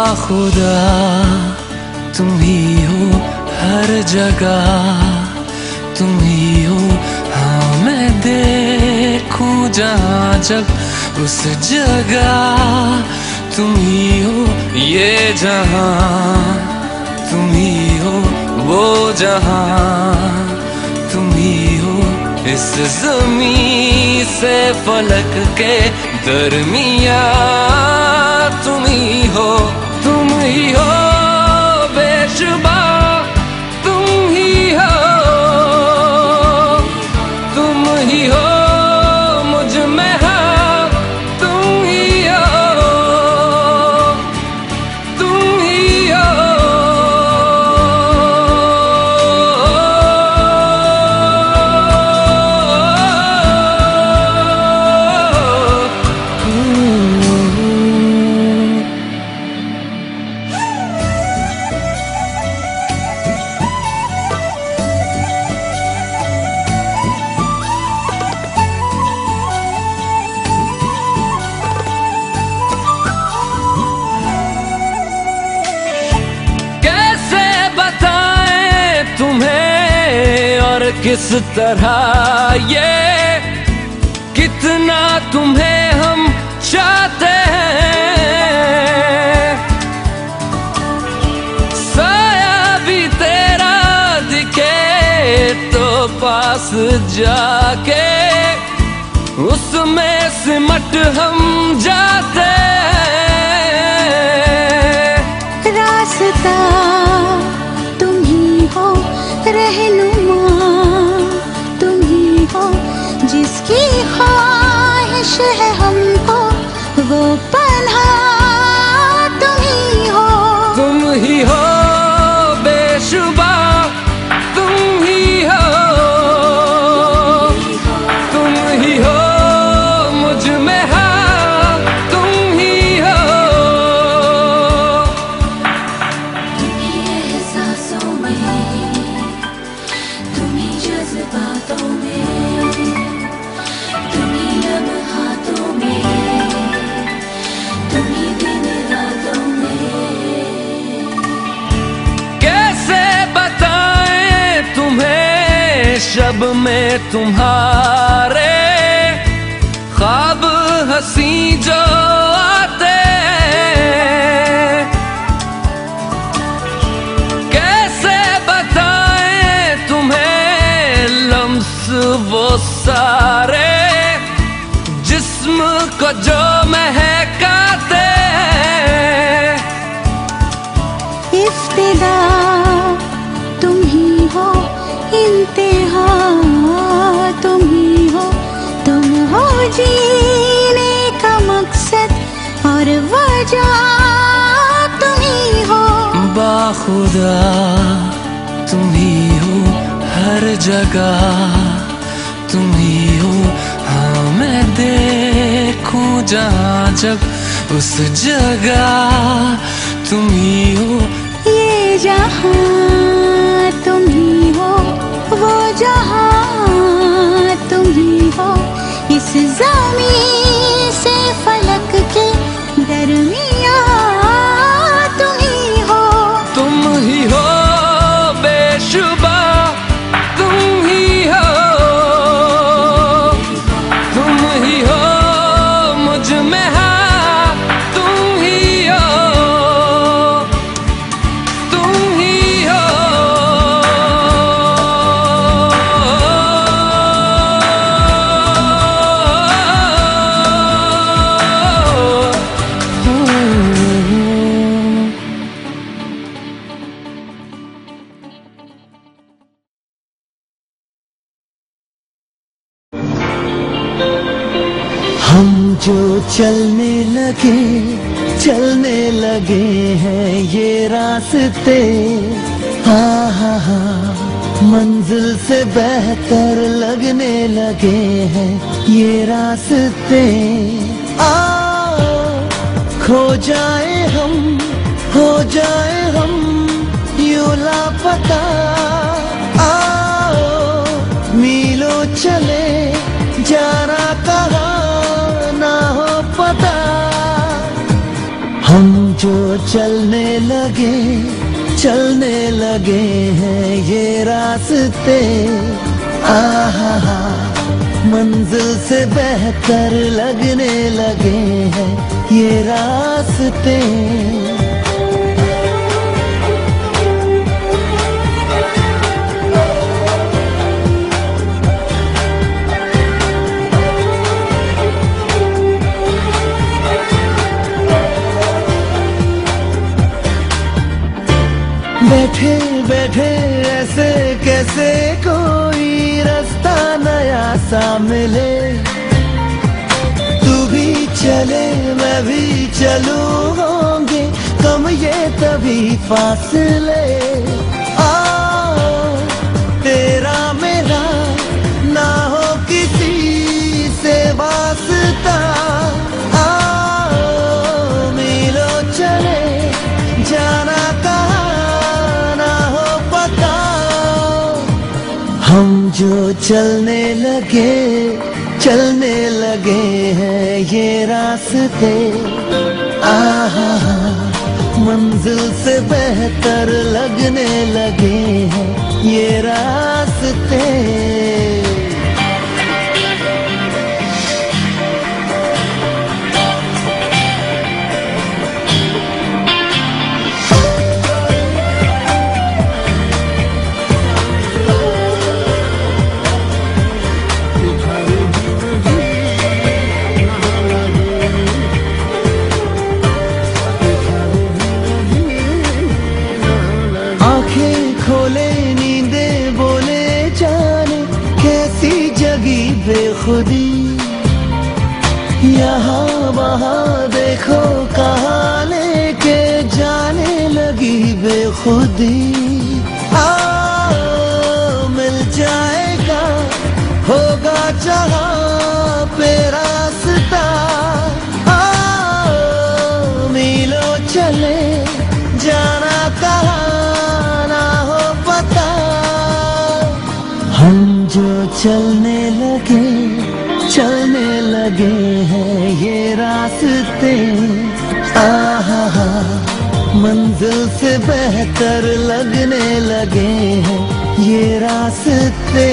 बाखुदा तुम ही हो हर जगह, तुम ही हो। हाँ मैं देखूं जहाँ जब उस जगह तुम ही हो। ये जहाँ तुम ही हो, वो जहाँ तुम ही हो। इस ज़मीं से फलक के दरमिया तुम ही हो, तुम ही हो बेशुबा, तुम ही हो, तुम ही हो मुझ में हाँ, तुम ही हो, तुम ही हो। किस तरह ये कितना तुम्हें हम चाहते हैं। साया भी तेरा दिखे तो पास जाके उसमें सिमट हम जाते हैं। रास्ता तुम ही हो, रहनुमा जिसकी ख्वाहिश है हमको, वो पनाह तुम ही हो, तुम ही हो बेशुबा, तुम ही हो, तुम ही हो मुझ में हाँ, तुम ही हो। तुम्हीं एहसासों में, तुम्हीं जज्बातों में, शब में तुम्हारे ख्वाब हंसी जो आते, कैसे बताएं तुम्हें लम्स वो सारे जिस्म को जो महकाते। इफ्तिदा तुम ही हो, इंतहा तुम ही हो, तुम हो जीने का मकसद और वजह तुम ही हो। बाखुदा तुम ही हो हर जगह, तुम ही हो। हाँ मैं देखूं जहाँ जब उस जगह तुम ही हो। ये जहाँ तुम ही हो, वो जहाँ तुम ही हो। इस ज़मीं से फलक के दरमिया तुम ही हो, तुम ही हो बेशुबा, तुम ही हो, तुम ही हो मुझ में हाँ, तुम ही हो, तुम ही हो। हम जो चलने लगे हैं ये रास्ते, हाँ हाँ हाँ मंजिल से बेहतर लगने लगे हैं ये रास्ते। आओ खो जाए हम, हो जाए हम यूं लापता। आओ मीलों चले जाना कहाँ ना हो पता। हम जो जो चलने लगे हैं ये रास्ते, आहा हा, मंजिल से बेहतर लगने लगे हैं ये रास्ते। बैठे बैठे ऐसे कैसे कोई रास्ता नया सा मिले, तू भी चले मैं भी चलूं, होंगे कम ये तभी फासले। तेरा मेरा ना हो किसी से वास्ता, मिलो चले जाना कहाँ ना हो पता। हम जो चलने लगे हैं ये रास्ते, आहा मंजिल से बेहतर लगने लगे हैं ये रास्ते। बेखुदी यहाँ वहाँ देखो कहाँ लेके जाने लगी बेखुदी। मिल जाएगा होगा जहाँ पे रास्ता, मिलो चले जाना कहाँ ना हो पता। हम जो चलने लगे हैं ये रास्ते, आहा मंजिल से बेहतर लगने लगे हैं ये रास्ते।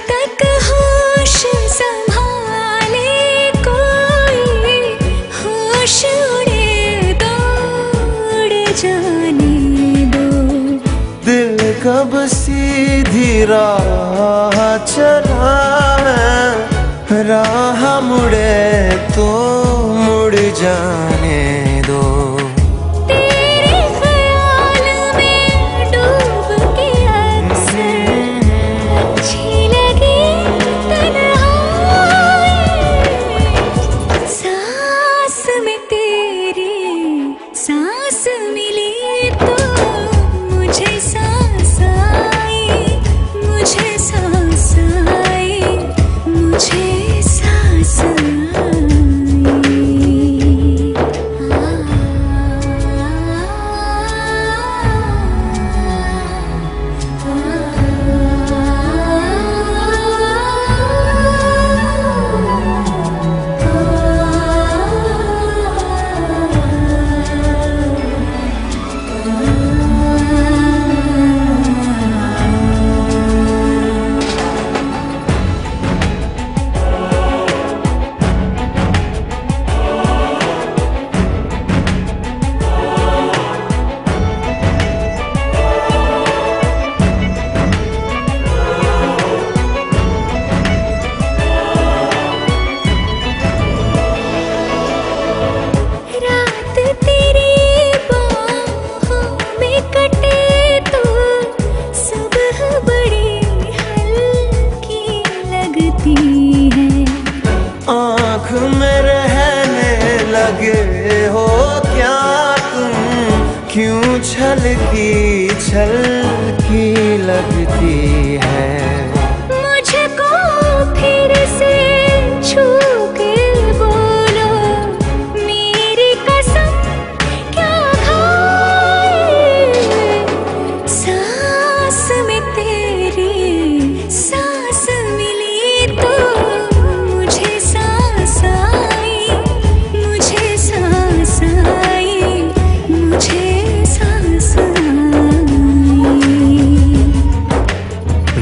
तक होश संभाले कोई, होश उड़े दौड़ जाने दो। दिल कब सीधी राह चला है, राह मुड़े तो मुड़ जाने दो। तेरे ख्याल में डूब के अक्सर अच्छी लगी तन्हाई, सांस में तेरी सांस मिली तो मुझे सांस आई, मुझे सांस आई, मुझे सांस आई। आँख में रहने लगे हो क्या तुम, क्यों छलकी छलकी लगती है। मुझको फिर से छू के बोलो, मेरी कसम क्या खाए, सांस में तेरी सांस मिली तो मुझे सांस आई, मुझे सांस आई, मुझे सांस आई।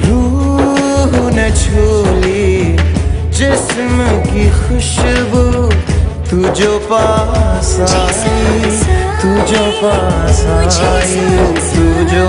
रूह न छूली जिस्म की खुशबू, तू जो पास आई, तू जो पास आई, तू जो